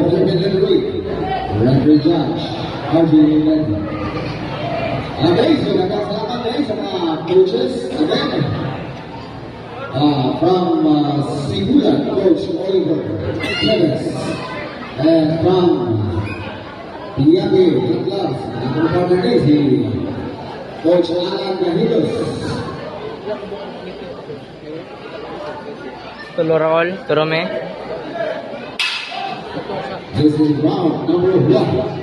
the middle week. Referee Judge, RJ Lenny. Okay, so nagkasalamat tayo sa mga coaches. Again, from Singular, Coach Oliver Cleves. And from Piabe, the clubs, ang partner is Coach Alan Gahilos. Tulorol, Turome. This is round number 1.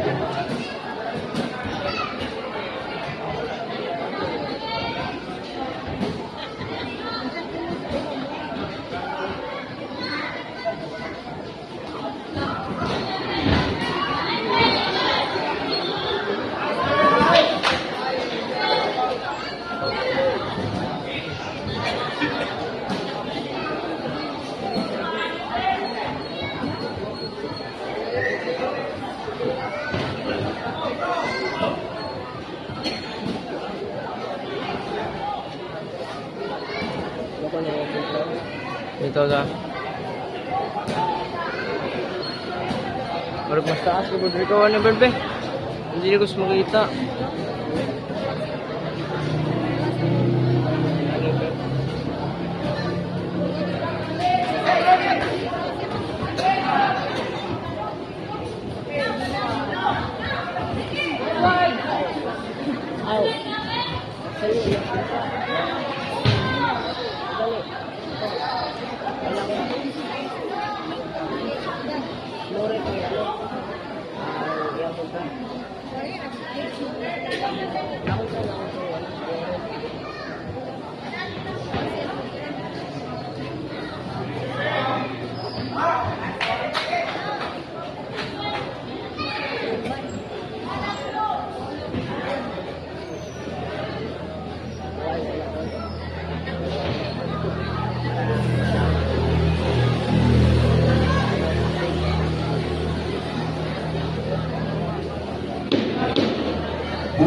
Ito na. Marag mas taas ka, Budri ka. Ano, Berbe? Hindi ko makita.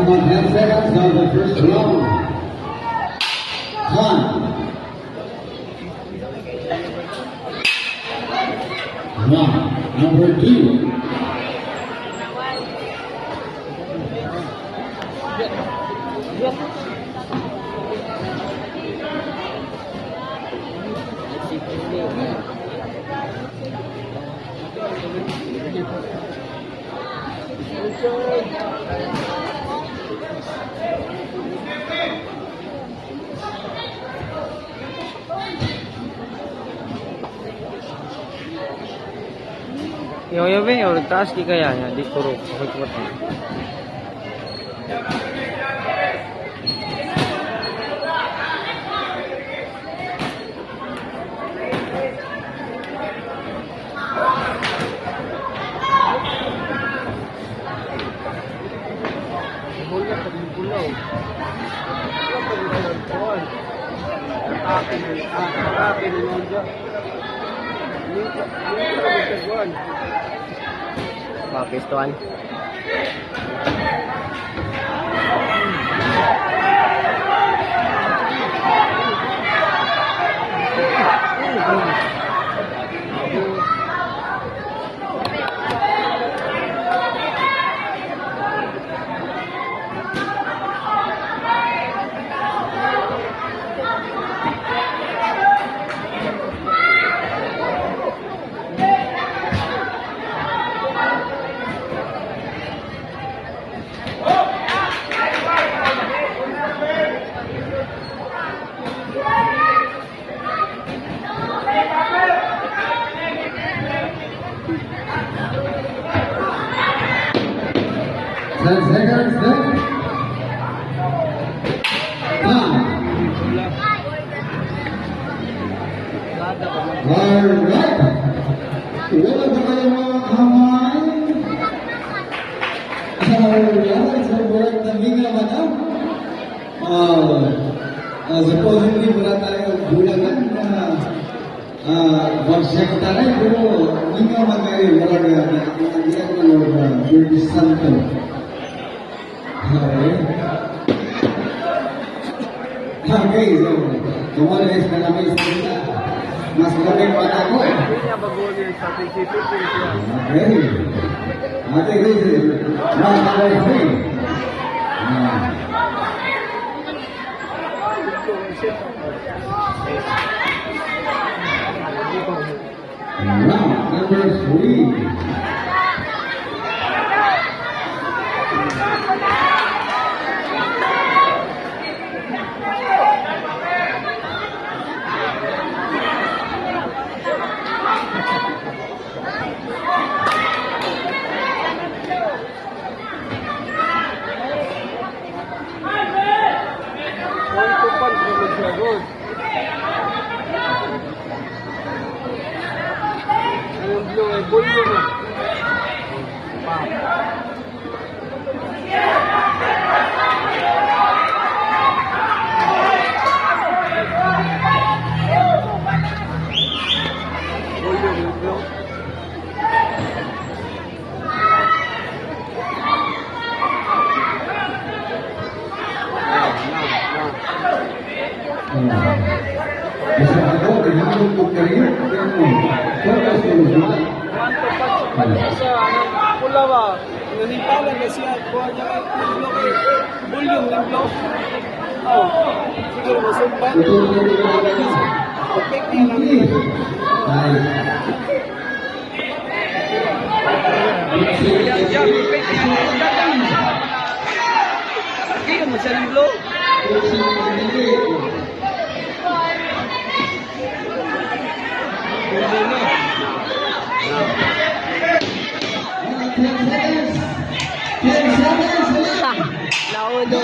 On 10 seconds of the first round. Time. Round number 2. Yung be, or taas di kaya niya, di turok. Okay, kumat na. Pakistuan. Seconds left. Time. Alright. Wala ba kayo mga kamay? Sa work na bigla ba na? Supposedly wala tayong bulagan na mag-check tayo, pero hindi nga magayon. Wala nga na hindi ako British Santo. Okay, so, kung ano is namin sa Mas galing pa ako eh. Hindi niya baguhin sa PCPP siya. Okay. Ate Grace, mas galing. Round number 3. Bisa ako, tinanong ko kayo. Focus ko na. Sa pula ba? Nanipalan na siya. Kuha niya volume ng blow. Oh, siguro masumpan. Perfect niya lang. Yan, perfect niya. Hindi ka masyal ng blow. Naulo.